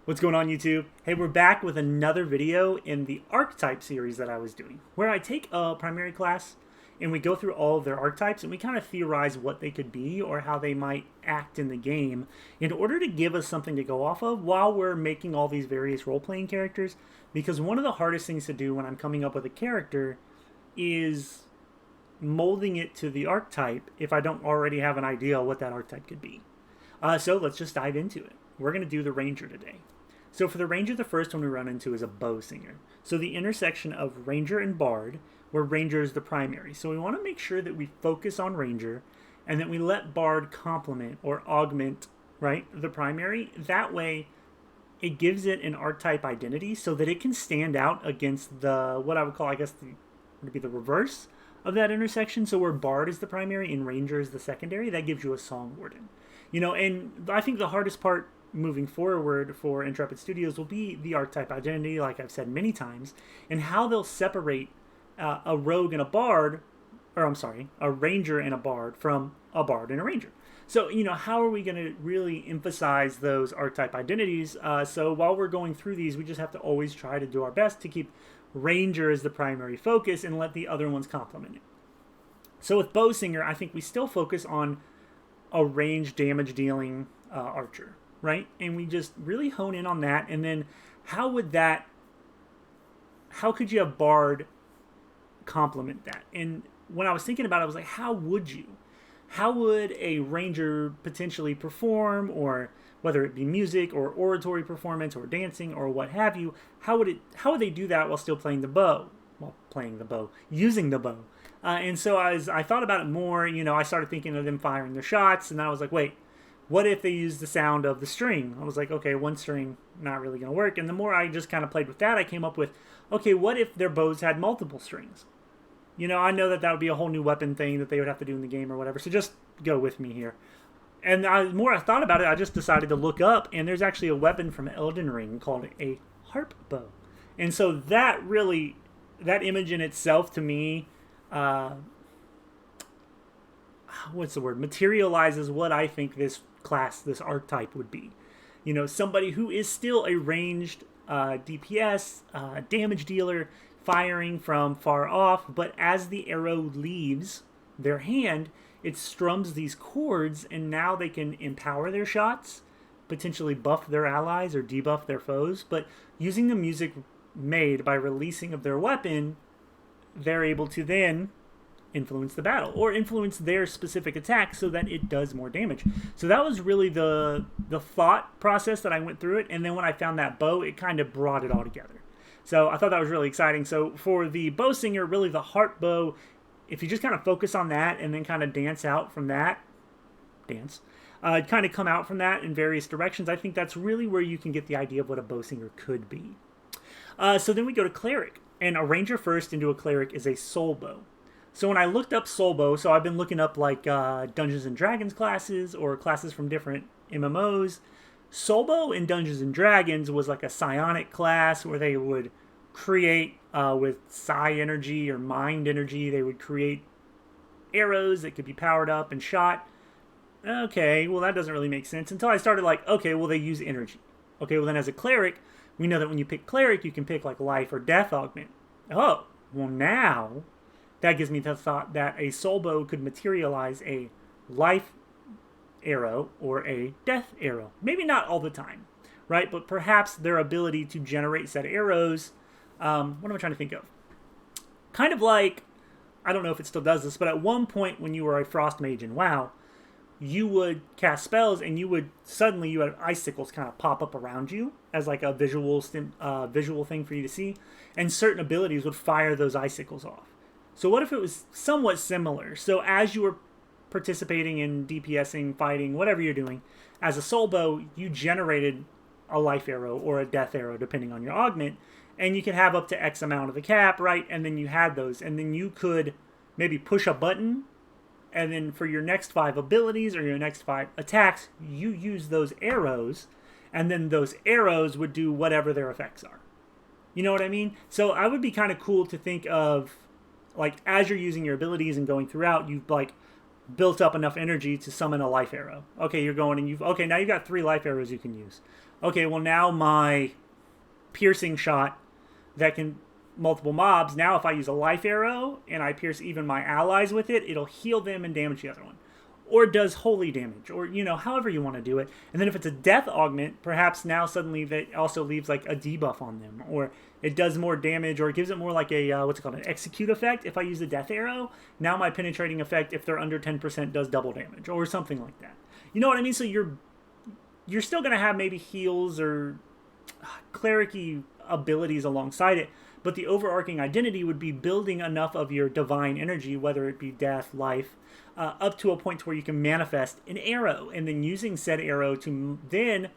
What's going on, YouTube? Hey, we're back with another video in the archetype series that I was doing, where I take a primary class and we go through all of their archetypes and we kind of theorize what they could be or how they might act in the game in order to give us something to go off of while we're making all these various role-playing characters. Because one of the hardest things to do when I'm coming up with a character is molding it to the archetype if I don't already have an idea what that archetype could be. So let's just dive into it. We're going to do the Ranger today. So for the Ranger, the first one we run into is a Bowsinger. So the intersection of Ranger and Bard, where Ranger is the primary. So we want to make sure that we focus on Ranger and that we let Bard complement or augment, right, the primary. That way it gives it an archetype identity so that it can stand out against the, what I would call, I guess, would be the reverse of that intersection. So where Bard is the primary and Ranger is the secondary, that gives you a Song Warden. You know, and I think the hardest part moving forward for Intrepid Studios will be the archetype identity, like I've said many times, and how they'll separate a rogue and a bard, or I'm sorry, a ranger and a bard from a bard and a ranger. So, you know, how are we going to really emphasize those archetype identities? So while we're going through these, we just have to always try to do our best to keep ranger as the primary focus and let the other ones complement it. So with Bowsinger, I think we still focus on a range damage dealing archer, right? And we just really hone in on that. And then how could you have Bard complement that? And when I was thinking about it, I was like, how would a Ranger potentially perform, or whether it be music or oratory performance or dancing or what have you, how would they do that while still using the bow? And so as I thought about it more, you know, I started thinking of them firing their shots, and then I was like, wait, what if they use the sound of the string? I was like, okay, one string, not really going to work. And the more I just kind of played with that, I came up with, okay, what if their bows had multiple strings? You know, I know that would be a whole new weapon thing that they would have to do in the game or whatever. So just go with me here. And the more I thought about it, I just decided to look up, and there's actually a weapon from Elden Ring called a harp bow. And so that image in itself to me, materializes what I think this archetype would be. You know, somebody who is still a ranged DPS, damage dealer, firing from far off, but as the arrow leaves their hand, it strums these chords, and now they can empower their shots, potentially buff their allies or debuff their foes, but using the music made by releasing of their weapon, they're able to then influence the battle or influence their specific attack so that it does more damage. So that was really the thought process that I went through it, and then when I found that bow, it kind of brought it all together. So I thought that was really exciting. So for the Bowsinger, really the harp bow, if you just kind of focus on that and then kind of dance out from that, kind of come out from that in various directions, I think that's really where you can get the idea of what a Bowsinger could be. So then we go to Cleric, and a Ranger first into a Cleric is a Soulbow. So when I looked up Soulbow, so I've been looking up like Dungeons and Dragons classes or classes from different MMOs. Soulbow in Dungeons and Dragons was like a psionic class where they would create with psi energy or mind energy. They would create arrows that could be powered up and shot. Okay, well that doesn't really make sense until I started like, okay, well they use energy. Okay, well then as a Cleric, we know that when you pick Cleric, you can pick like life or death augment. Oh, well now that gives me the thought that a Soulbow could materialize a life arrow or a death arrow. Maybe not all the time, right? But perhaps their ability to generate said arrows, what am I trying to think of? Kind of like, I don't know if it still does this, but at one point when you were a Frost Mage in WoW, you would cast spells and you had icicles kind of pop up around you as like a visual thing for you to see, and certain abilities would fire those icicles off. So what if it was somewhat similar? So as you were participating in DPSing, fighting, whatever you're doing, as a Soulbow, you generated a life arrow or a death arrow, depending on your augment, and you can have up to X amount of the cap, right? And then you had those, and then you could maybe push a button, and then for your next 5 abilities or your next 5 attacks, you use those arrows, and then those arrows would do whatever their effects are. You know what I mean? So I would be kind of cool to think of, like, as you're using your abilities and going throughout, you've like built up enough energy to summon a life arrow. Okay, you're going and now you've got 3 life arrows you can use. okay, well now my piercing shot that can multiple mobs, now if I use a life arrow and I pierce even my allies with it, it'll heal them and damage the other one. Or it does holy damage, or, however you want to do it. And then if it's a death augment, perhaps now suddenly that also leaves like a debuff on them, or it does more damage, or it gives it more like a, what's it called, an execute effect. If I use a death arrow, now my penetrating effect, if they're under 10%, does double damage, or something like that. You know what I mean? So you're still going to have maybe heals or cleric-y abilities alongside it, but the overarching identity would be building enough of your divine energy, whether it be death, life, up to a point where you can manifest an arrow, and then using said arrow to then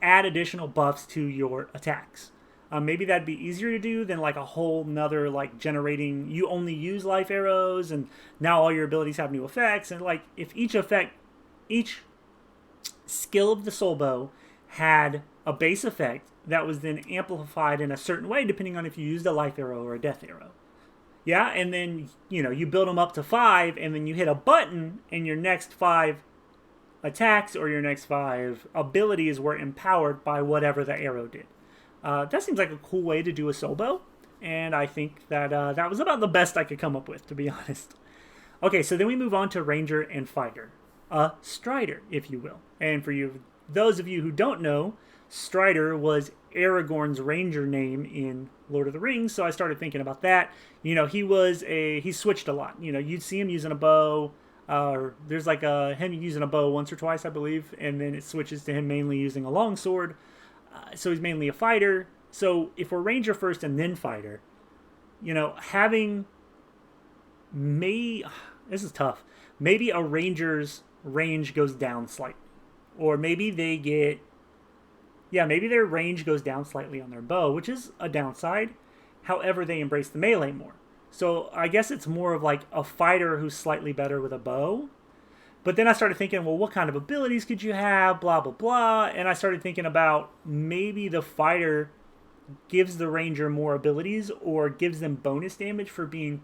add additional buffs to your attacks. Maybe that'd be easier to do than like a whole nother like generating, you only use life arrows and now all your abilities have new effects. And like if each skill of the Soulbow had a base effect that was then amplified in a certain way depending on if you used a life arrow or a death arrow. Yeah, and then, you build them up to 5, and then you hit a button, and your next 5 attacks or your next 5 abilities were empowered by whatever the arrow did. That seems like a cool way to do a Soulbow, and I think that that was about the best I could come up with, to be honest. Okay, so then we move on to Ranger and Fighter. A Strider, if you will. And for those of you who don't know, Strider was Aragorn's ranger name in Lord of the Rings, so I started thinking about that. He switched a lot. You'd see him using a bow. There's like him using a bow once or twice, I believe, and then it switches to him mainly using a longsword. So he's mainly a fighter. So if we're ranger first and then fighter, having this is tough. Maybe a ranger's range goes down slightly, or maybe maybe their range goes down slightly on their bow, which is a downside. However, they embrace the melee more. So I guess it's more of like a fighter who's slightly better with a bow. But then I started thinking, well, what kind of abilities could you have? Blah, blah, blah. And I started thinking about maybe the fighter gives the ranger more abilities or gives them bonus damage for being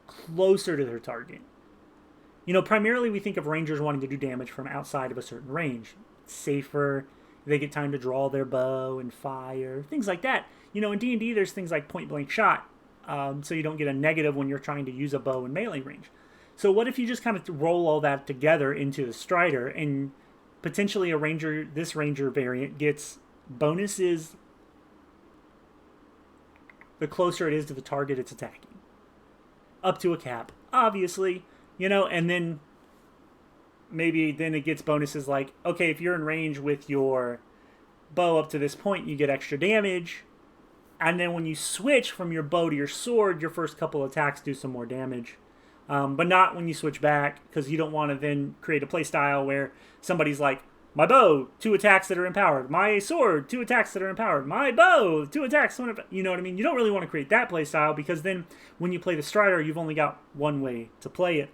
closer to their target. Primarily we think of rangers wanting to do damage from outside of a certain range. It's safer. They get time to draw their bow and fire, things like that. In D&D, there's things like point-blank shot, so you don't get a negative when you're trying to use a bow in melee range. So what if you just kind of roll all that together into the Strider, and potentially this ranger variant gets bonuses the closer it is to the target it's attacking. Up to a cap, obviously, and then maybe then it gets bonuses like, okay, if you're in range with your bow up to this point, you get extra damage. And then when you switch from your bow to your sword, your first couple attacks do some more damage. But not when you switch back, because you don't want to then create a playstyle where somebody's like, my bow, 2 attacks that are empowered. My sword, 2 attacks that are empowered. My bow, 2 attacks. You know what I mean? You don't really want to create that playstyle, because then when you play the Strider, you've only got one way to play it.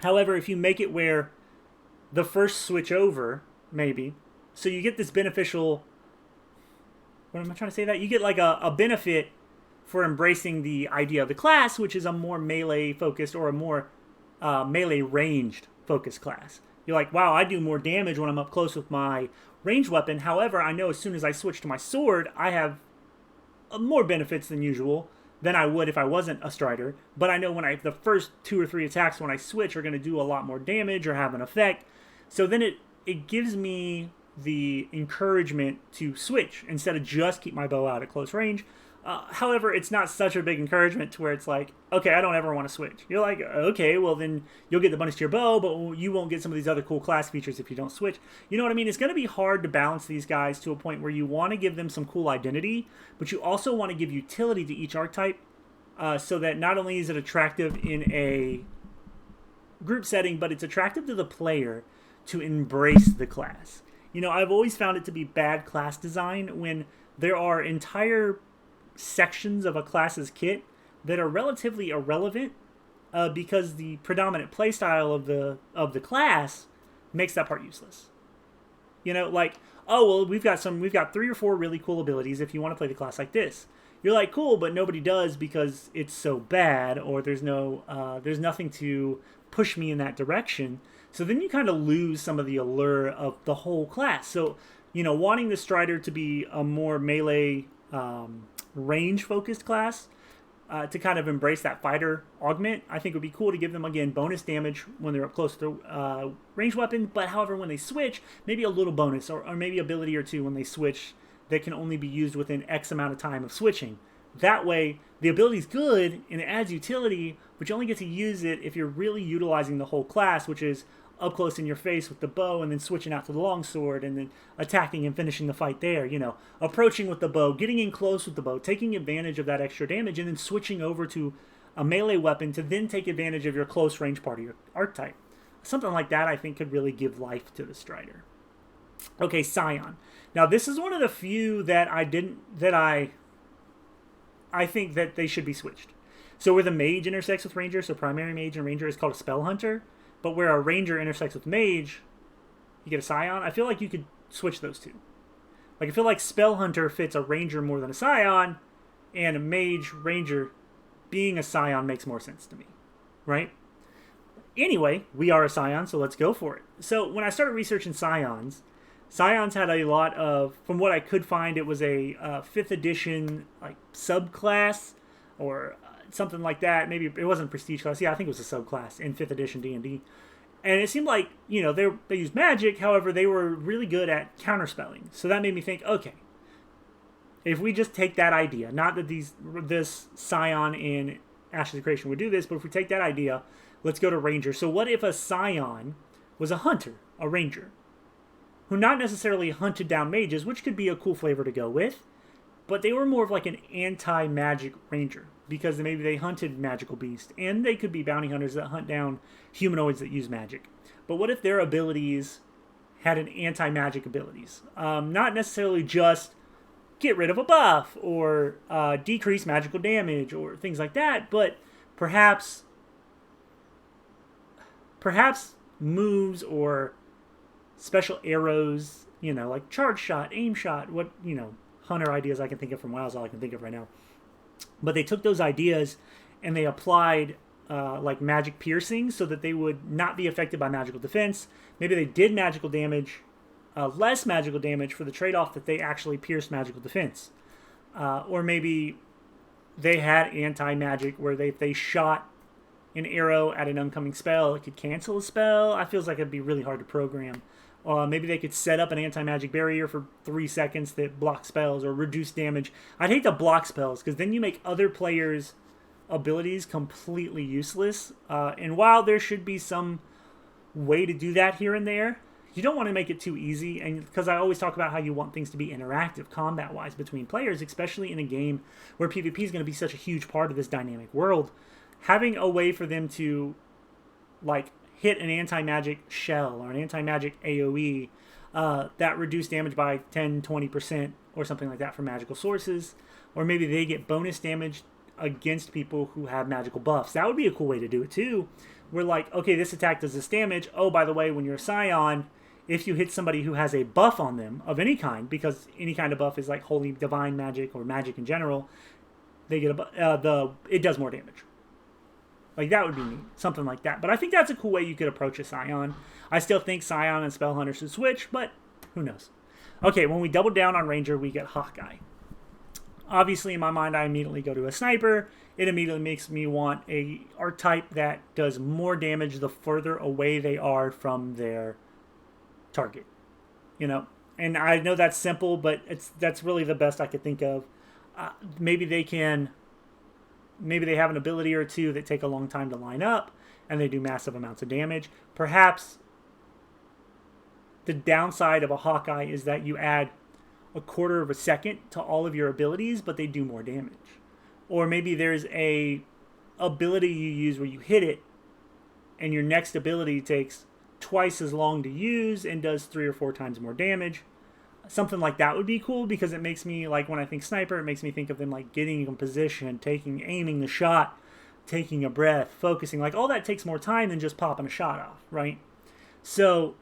However, if you make it where the first switch over, maybe, so you get this beneficial, what am I trying to say that? You get like a benefit for embracing the idea of the class, which is a more melee focused or a more melee ranged focused class. You're like, wow, I do more damage when I'm up close with my ranged weapon. However, I know as soon as I switch to my sword, I have more benefits than usual than I would if I wasn't a Strider. But I know when the first 2 or 3 attacks when I switch are going to do a lot more damage or have an effect. So then it gives me the encouragement to switch instead of just keep my bow out at close range. However, it's not such a big encouragement to where it's like, okay, I don't ever want to switch. You're like, okay, well then you'll get the bonus to your bow, but you won't get some of these other cool class features if you don't switch. You know what I mean? It's going to be hard to balance these guys to a point where you want to give them some cool identity, but you also want to give utility to each archetype, so that not only is it attractive in a group setting, but it's attractive to the player to embrace the class. I've always found it to be bad class design when there are entire sections of a class's kit that are relatively irrelevant because the predominant playstyle of the class makes that part useless. Like, oh well, we've got 3 or 4 really cool abilities if you want to play the class like this. You're like, cool, but nobody does because it's so bad, or there's nothing to push me in that direction. So then you kind of lose some of the allure of the whole class. So wanting the Strider to be a more melee range-focused class, to kind of embrace that fighter augment, I think would be cool to give them, again, bonus damage when they're up close to ranged weapon, but however, when they switch, maybe a little bonus, or maybe ability or two when they switch that can only be used within X amount of time of switching. That way, the ability's good, and it adds utility, but you only get to use it if you're really utilizing the whole class, which is up close in your face with the bow, and then switching out to the longsword, and then attacking and finishing the fight there. Approaching with the bow, getting in close with the bow, taking advantage of that extra damage, and then switching over to a melee weapon to then take advantage of your close range part of your archetype. Something like that, I think, could really give life to the Strider. Okay, Scion. Now, this is one of the few that I think that they should be switched. So where the mage intersects with ranger, so primary mage and ranger is called a spell hunter, but where a ranger intersects with mage, you get a Scion. I feel like you could switch those two. Like, I feel like spell hunter fits a ranger more than a Scion, and a mage ranger being a Scion makes more sense to me, right? Anyway, we are a Scion, so let's go for it. So when I started researching Scions had a lot of, from what I could find, it was a 5th edition like subclass or something like that. Maybe it wasn't a prestige class. Yeah, I think it was a subclass in 5th edition D&D. And it seemed like, they used magic. However, they were really good at counterspelling. So that made me think, okay, if we just take that idea, not that this Scion in Ashes of Creation would do this, but if we take that idea, let's go to Ranger. So what if a Scion was a hunter, a ranger, who not necessarily hunted down mages, which could be a cool flavor to go with, but they were more of like an anti-magic ranger, because maybe they hunted magical beasts, and they could be bounty hunters that hunt down humanoids that use magic. But what if their abilities had an anti-magic abilities? Not necessarily just get rid of a buff, or decrease magical damage, or things like that, but perhaps moves or special arrows, like charge shot, aim shot, hunter ideas I can think of from WoW is all I can think of right now. But they took those ideas and they applied like magic piercing so that they would not be affected by magical defense. Maybe they did magical damage, less magical damage for the trade-off that they actually pierced magical defense. Or maybe they had anti-magic where if they shot an arrow at an oncoming spell, it could cancel a spell. I feels like it'd be really hard to program. Maybe they could set up an anti-magic barrier for 3 seconds that blocks spells or reduce damage. I'd hate to block spells because then you make other players' abilities completely useless. And while there should be some way to do that here and there, you don't want to make it too easy. And because I always talk about how you want things to be interactive combat-wise between players, especially in a game where PvP is going to be such a huge part of this dynamic world. Having a way for them to, like, hit an anti-magic shell or an anti-magic AoE that reduce damage by 10-20% or something like that from magical sources, or maybe they get bonus damage against people who have magical buffs. That would be a cool way to do it too. We're like, okay, this attack does this damage. Oh, by the way, when you're a Scion, if you hit somebody who has a buff on them of any kind, because any kind of buff is like holy divine magic or magic in general, they get it does more damage. Like, that would be neat. Something like that. But I think that's a cool way you could approach a Scion. I still think Scion and Spell Hunter should switch, but who knows. Okay, when we double down on Ranger, we get Hawkeye. Obviously, in my mind, I immediately go to a Sniper. It immediately makes me want a archetype that does more damage the further away they are from their target. And I know that's simple, but that's really the best I could think of. Maybe they have an ability or two that take a long time to line up, and they do massive amounts of damage. Perhaps the downside of a Hawkeye is that you add a quarter of a second to all of your abilities, but they do more damage. Or maybe there's a ability you use where you hit it, and your next ability takes twice as long to use and does 3 or 4 times more damage. Something like that would be cool, because it makes me, like, when I think Sniper, it makes me think of them like getting in position, aiming the shot, taking a breath, focusing. Like, all that takes more time than just popping a shot off, right? So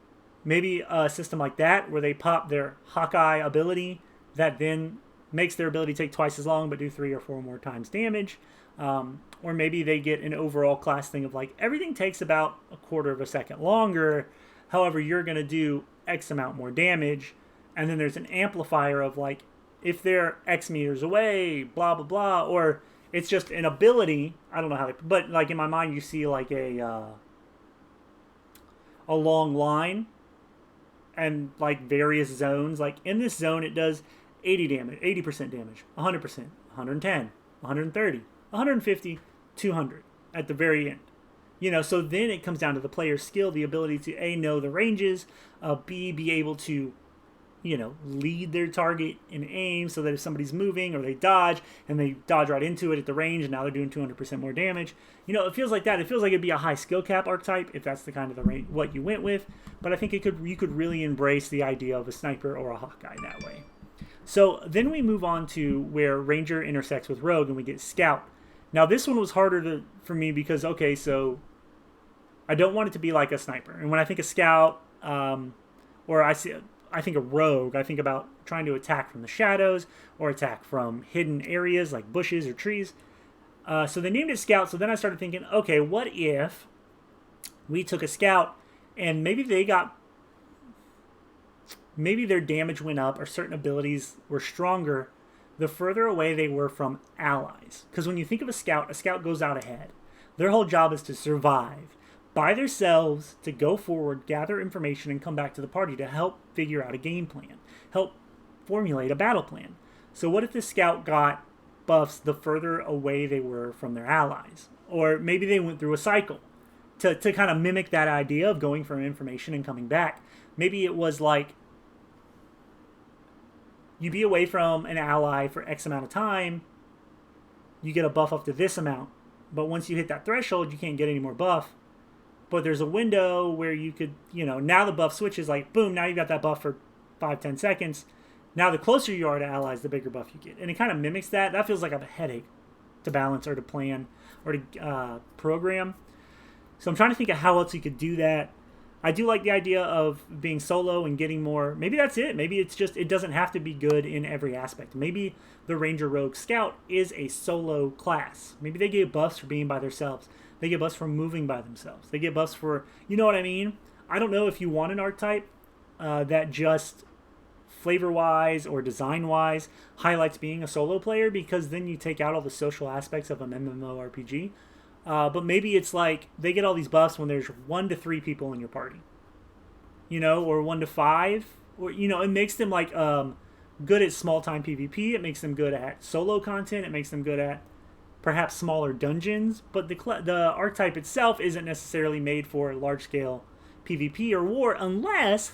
maybe a system like that where they pop their Hawkeye ability that then makes their ability take twice as long but do 3 or 4 more times damage. Or maybe they get an overall class thing of like everything takes about a quarter of a second longer. However, you're going to do X amount more damage. and then there's an amplifier of like, if they're X meters away, blah, blah, blah, or it's just an ability. I don't know how they, but like in my mind, you see like a long line and like various zones. Like in this zone, it does 80 damage, 80% damage, 100%, 110, 130, 150, 200 at the very end. You know, so then it comes down to the player's skill, the ability to A, know the ranges, B, be able to, you know, lead their target in aim so that if somebody's moving or they dodge and they dodge right into it at the range and now they're doing 200% more damage. You know, it feels like that. It feels like it'd be a high skill cap archetype if that's the kind of the range, what you went with. But I think you could really embrace the idea of a sniper or a Hawkeye that way. So then we move on to where Ranger intersects with Rogue and we get Scout. Now this one was harder for me because, okay, so I don't want it to be like a sniper. And when I think of Scout, or I think of Rogue, I think about trying to attack from the shadows or attack from hidden areas like bushes or trees. So they named it Scout. So then I started thinking, okay, what if we took a Scout and maybe their damage went up or certain abilities were stronger the further away they were from allies. Because when you think of a Scout goes out ahead. Their whole job is to survive by themselves, to go forward, gather information, and come back to the party to help figure out a game plan, help formulate a battle plan. So what if the Scout got buffs the further away they were from their allies? Or maybe they went through a cycle to kind of mimic that idea of going for information and coming back. Maybe it was like, you be away from an ally for X amount of time, you get a buff up to this amount. But once you hit that threshold, you can't get any more buff. But there's a window where you could, you know, now the buff switches like, boom, now you got that buff for 5-10 seconds. Now the closer you are to allies, the bigger buff you get. And it kind of mimics that. That feels like a headache to balance or to plan or to program. So I'm trying to think of how else you could do that. I do like the idea of being solo and getting more. Maybe that's it. Maybe it's just, it doesn't have to be good in every aspect. Maybe the Ranger Rogue Scout is a solo class. Maybe they get buffs for being by themselves. They get buffs for moving by themselves. They get buffs for, you know what I mean? I don't know if you want an archetype that just flavor-wise or design-wise highlights being a solo player, because then you take out all the social aspects of an MMORPG. But maybe it's like they get all these buffs when there's 1 to 3 people in your party, you know, or 1 to 5, or, you know, it makes them like good at small-time PvP. It makes them good at solo content. It makes them good at perhaps smaller dungeons, but the archetype itself isn't necessarily made for large-scale PvP or war unless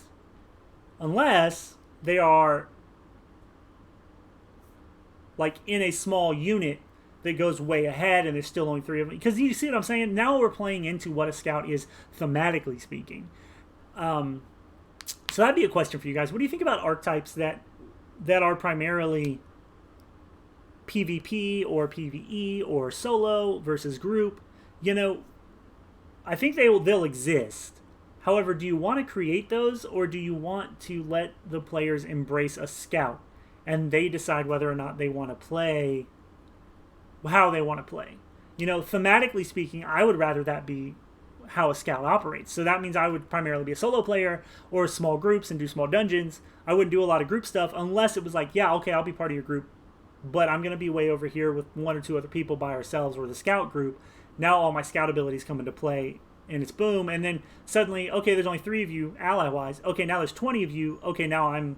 they are like in a small unit that goes way ahead and there's still only 3 of them. Because you see what I'm saying? Now we're playing into what a Scout is thematically speaking. So that'd be a question for you guys. What do you think about archetypes that are primarily PvP or PvE or solo versus group? You know, I think they'll exist. However, do you want to create those, or do you want to let the players embrace a Scout and they decide whether or not they want to play, how they want to play? You know, thematically speaking, I would rather that be how a Scout operates. So that means I would primarily be a solo player or small groups and do small dungeons. I wouldn't do a lot of group stuff unless it was like, yeah, okay, I'll be part of your group, but I'm going to be way over here with 1 or 2 other people by ourselves, or the Scout group. Now all my Scout abilities come into play, and it's boom. And then suddenly, okay, there's only 3 of you ally-wise. Okay, now there's 20 of you. Okay, now I'm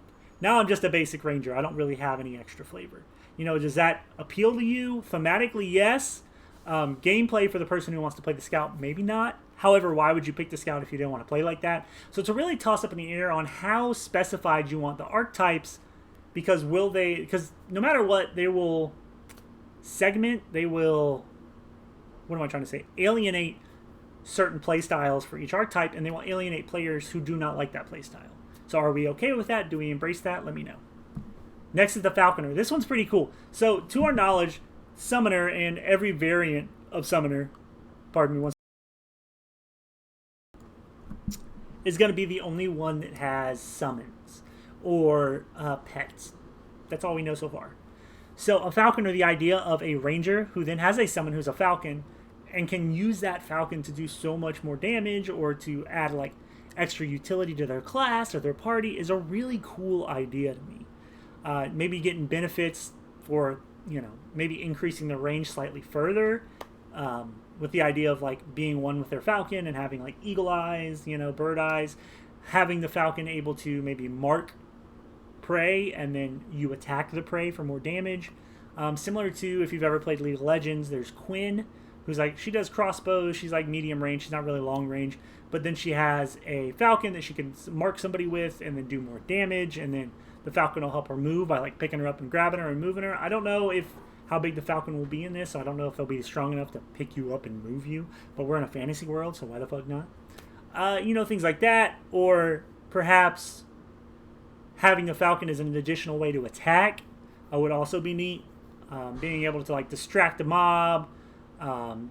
just a basic Ranger. I don't really have any extra flavor. You know, does that appeal to you? Thematically, yes. Gameplay for the person who wants to play the Scout, maybe not. However, why would you pick the Scout if you didn't want to play like that? So it's a really toss up in the air on how specified you want the archetypes, because no matter what, they will segment, alienate certain playstyles for each archetype, and they will alienate players who do not like that playstyle. So are we okay with that? Do we embrace that? Let me know. Next is the Falconer. This one's pretty cool. So to our knowledge, Summoner and every variant of Summoner, is going to be the only one that has summons or pets. That's all we know so far. So a Falconer, the idea of a Ranger who then has a summon who's a Falcon and can use that Falcon to do so much more damage, or to add like extra utility to their class or their party is a really cool idea to me. Maybe getting benefits for, maybe increasing the range slightly further, with the idea of like being one with their falcon and having like eagle eyes, bird eyes, having the falcon able to maybe mark prey and then you attack the prey for more damage. Similar to if you've ever played League of Legends, there's Quinn, who's like, she does crossbows, she's like medium range, she's not really long range, but then she has a falcon that she can mark somebody with and then do more damage, and then the falcon will help her move by like picking her up and grabbing her and moving her. I don't know how big the falcon will be in this, so I don't know if they'll be strong enough to pick you up and move you, but we're in a fantasy world, so why the fuck not? Things like that, or perhaps having a falcon as an additional way to attack would also be neat. Being able to like distract a mob,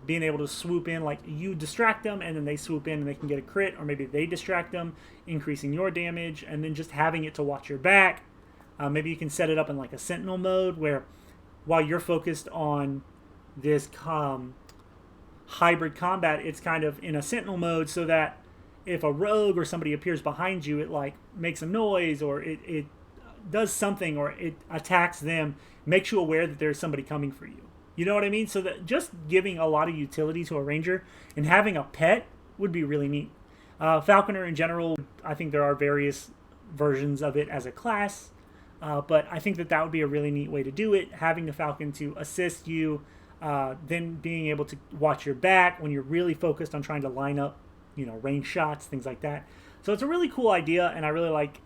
being able to swoop in, like you distract them and then they swoop in and they can get a crit, or maybe they distract them, increasing your damage, and then just having it to watch your back. Maybe you can set it up in like a Sentinel mode where while you're focused on this hybrid combat, it's kind of in a Sentinel mode so that if a rogue or somebody appears behind you, it like makes a noise or it does something or it attacks them, makes you aware that there's somebody coming for you. You know what I mean? So that just giving a lot of utility to a ranger and having a pet would be really neat. Falconer in general, I think there are various versions of it as a class, but I think that would be a really neat way to do it. Having the falcon to assist you, then being able to watch your back when you're really focused on trying to line up, range shots, things like that. So it's a really cool idea, and I really like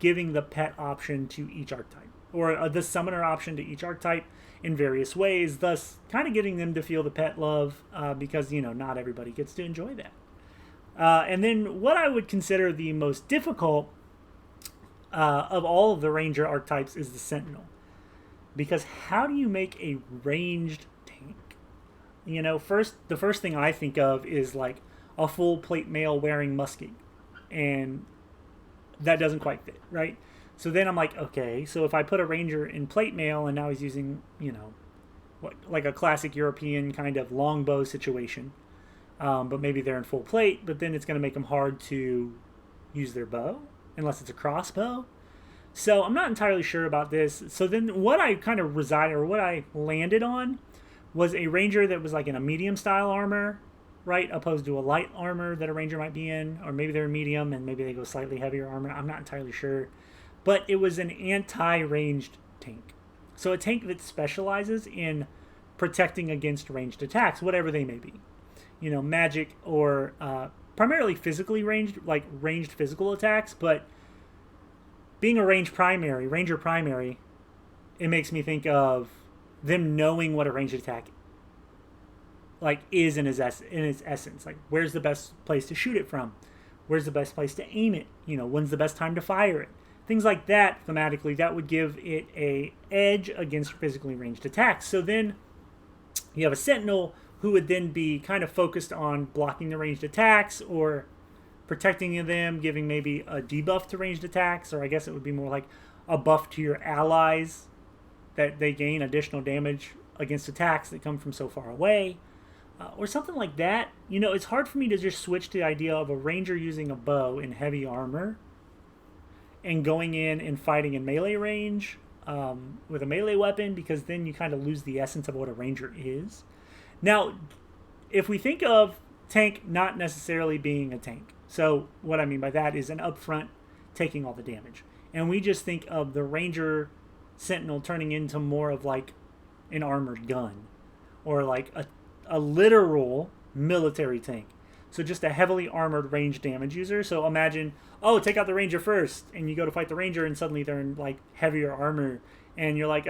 giving the pet option to each archetype, or the summoner option to each archetype in various ways, thus kind of getting them to feel the pet love, because, not everybody gets to enjoy that. And then what I would consider the most difficult of all of the ranger archetypes is the Sentinel. Because how do you make a ranged tank? The first thing I think of is like a full plate mail wearing musket, and that doesn't quite fit, right? So then I'm like, okay, so if I put a ranger in plate mail and now he's using, like a classic European kind of longbow situation, but maybe they're in full plate, but then it's going to make them hard to use their bow unless it's a crossbow. So I'm not entirely sure about this. So then what I kind of what I landed on was a ranger that was like in a medium style armor, right, opposed to a light armor that a ranger might be in, or maybe they're medium and maybe they go slightly heavier armor. I'm not entirely sure. But it was an anti-ranged tank. So a tank that specializes in protecting against ranged attacks, whatever they may be. Magic or primarily physically ranged, like ranged physical attacks. But being a ranger primary, it makes me think of them knowing what a ranged attack like is in its essence. Like, where's the best place to shoot it from? Where's the best place to aim it? When's the best time to fire it? Things like that, thematically, that would give it a edge against physically ranged attacks. So then you have a Sentinel who would then be kind of focused on blocking the ranged attacks or protecting them, giving maybe a debuff to ranged attacks, or I guess it would be more like a buff to your allies that they gain additional damage against attacks that come from so far away, or something like that. It's hard for me to just switch to the idea of a ranger using a bow in heavy armor and going in and fighting in melee range with a melee weapon, because then you kind of lose the essence of what a ranger is. Now, if we think of tank not necessarily being a tank, so what I mean by that is an upfront taking all the damage, and we just think of the ranger Sentinel turning into more of like an armored gun, or like a literal military tank. So just a heavily armored range damage user. So imagine, take out the ranger first, and you go to fight the ranger, and suddenly they're in like heavier armor, and you're like,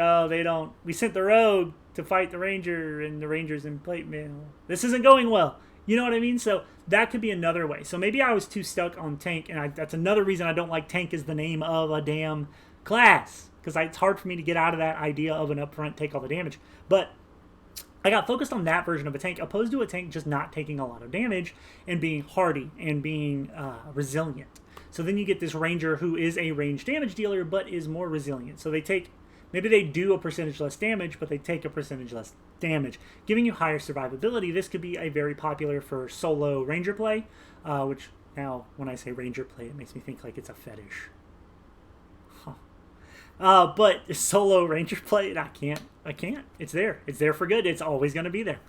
we sent the rogue to fight the ranger, and the ranger's in plate mail. This isn't going well. You know what I mean? So that could be another way. So maybe I was too stuck on tank, and that's another reason I don't like tank as the name of a damn class, because it's hard for me to get out of that idea of an upfront take all the damage. But I got focused on that version of a tank, opposed to a tank just not taking a lot of damage and being hardy and being resilient. So then you get this ranger who is a range damage dealer, but is more resilient. So maybe they do a percentage less damage, but they take a percentage less damage, giving you higher survivability. This could be a very popular for solo ranger play, which Now, when I say ranger play, it makes me think like it's a fetish. Huh. But solo ranger play, I can't. It's there. It's there for good. It's always going to be there.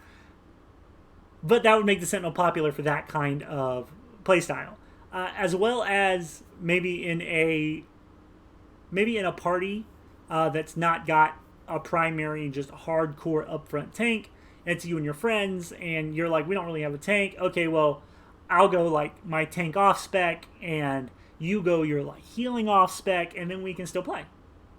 But that would make the Sentinel popular for that kind of playstyle, as well as maybe in a party that's not got a primary, just hardcore upfront tank. It's you and your friends, and you're like, we don't really have a tank. Okay, well, I'll go like my tank off spec, and you go your like healing off spec, and then we can still play,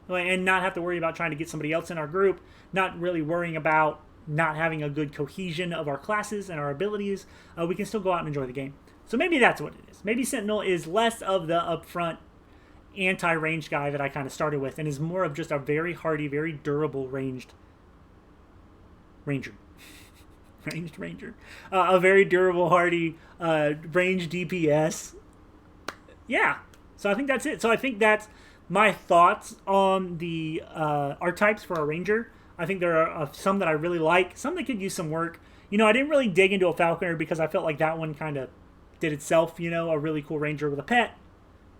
and not have to worry about trying to get somebody else in our group. Not really worrying about not having a good cohesion of our classes and our abilities. We can still go out and enjoy the game. So maybe that's what it is. Maybe Sentinel is less of the upfront anti-ranged guy that I kind of started with, and is more of just a very hardy, very durable ranged ranger. Ranged ranger. A very durable, hardy, ranged DPS. Yeah. So I think that's it. So I think that's my thoughts on the archetypes for a ranger. I think there are some that I really like, some that could use some work. You know, I didn't really dig into a Falconer because I felt like that one kind of did itself, you know, a really cool ranger with a pet.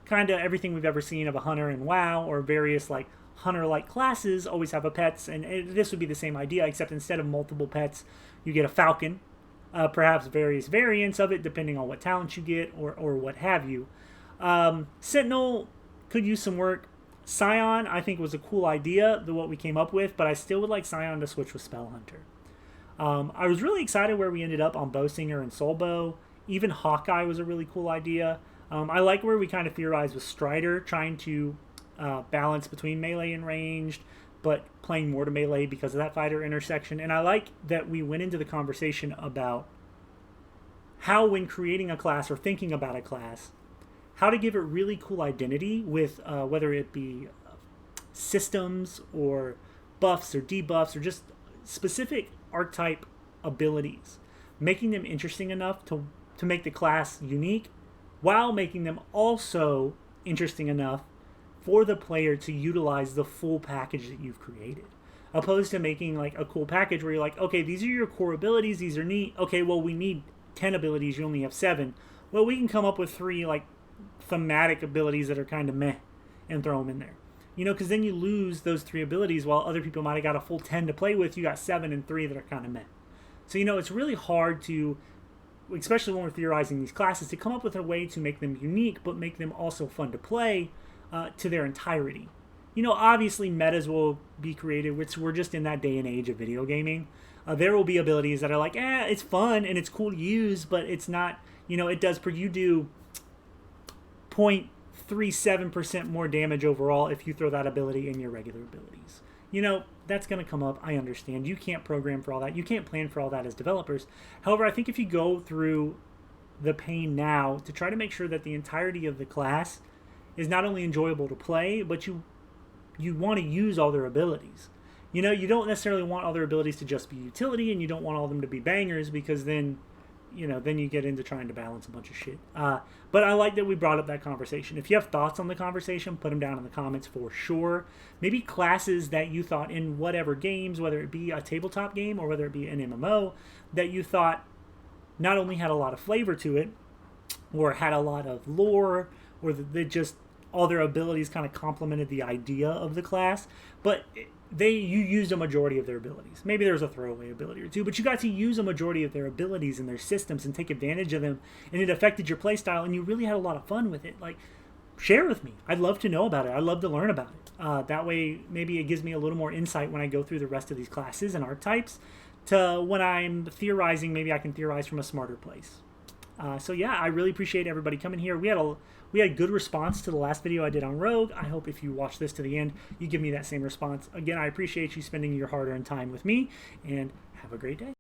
Kind of everything we've ever seen of a hunter in WoW, or various like hunter-like classes always have a pets, and this would be the same idea, except instead of multiple pets, you get a falcon, perhaps various variants of it depending on what talents you get or what have you. Sentinel could use some work. Scion, I think, was a cool idea, what we came up with, but I still would like Scion to switch with Spell Hunter. I was really excited where we ended up on Bowsinger and Soulbow. Even Hawkeye was a really cool idea. I like where we kind of theorized with Strider, trying to balance between melee and ranged, but playing more to melee because of that fighter intersection. And I like that we went into the conversation about how, when creating a class or thinking about a class, how to give it really cool identity with whether it be systems or buffs or debuffs or just specific archetype abilities, making them interesting enough to make the class unique, while making them also interesting enough for the player to utilize the full package that you've created. Opposed to making like a cool package where you're like, okay, these are your core abilities, these are neat. Okay, well, we need 10 abilities, you only have 7. Well, we can come up with 3 like thematic abilities that are kind of meh and throw them in there. You know, because then you lose those 3 abilities while other people might have got a full 10 to play with. You got 7 and 3 that are kind of meh. So, you know, it's really hard to, especially when we're theorizing these classes, to come up with a way to make them unique, but make them also fun to play to their entirety. You know, obviously metas will be created, which we're just in that day and age of video gaming. There will be abilities that are like, it's fun and it's cool to use, but it's not, you know, it does, you do 0.37% more damage overall if you throw that ability in your regular abilities. You know, that's going to come up. I understand. You can't program for all that. You can't plan for all that as developers. However, I think if you go through the pain now to try to make sure that the entirety of the class is not only enjoyable to play, but you want to use all their abilities. You know, you don't necessarily want all their abilities to just be utility, and you don't want all of them to be bangers, because then, you know, then you get into trying to balance a bunch of shit. But I like that we brought up that conversation. If you have thoughts on the conversation, put them down in the comments for sure. Maybe classes that you thought in whatever games, whether it be a tabletop game or whether it be an MMO, that you thought not only had a lot of flavor to it, or had a lot of lore, or they just, all their abilities kind of complemented the idea of the class, but you used a majority of their abilities. Maybe there's a throwaway ability or two, but you got to use a majority of their abilities and their systems and take advantage of them, and it affected your playstyle, and you really had a lot of fun with it. Like, share with me. I'd love to know about it. I'd love to learn about it. That way, maybe it gives me a little more insight when I go through the rest of these classes and archetypes, to when I'm theorizing, maybe I can theorize from a smarter place. So yeah, I really appreciate everybody coming here. We had good response to the last video I did on Rogue. I hope if you watch this to the end, you give me that same response. Again, I appreciate you spending your hard-earned time with me, and have a great day.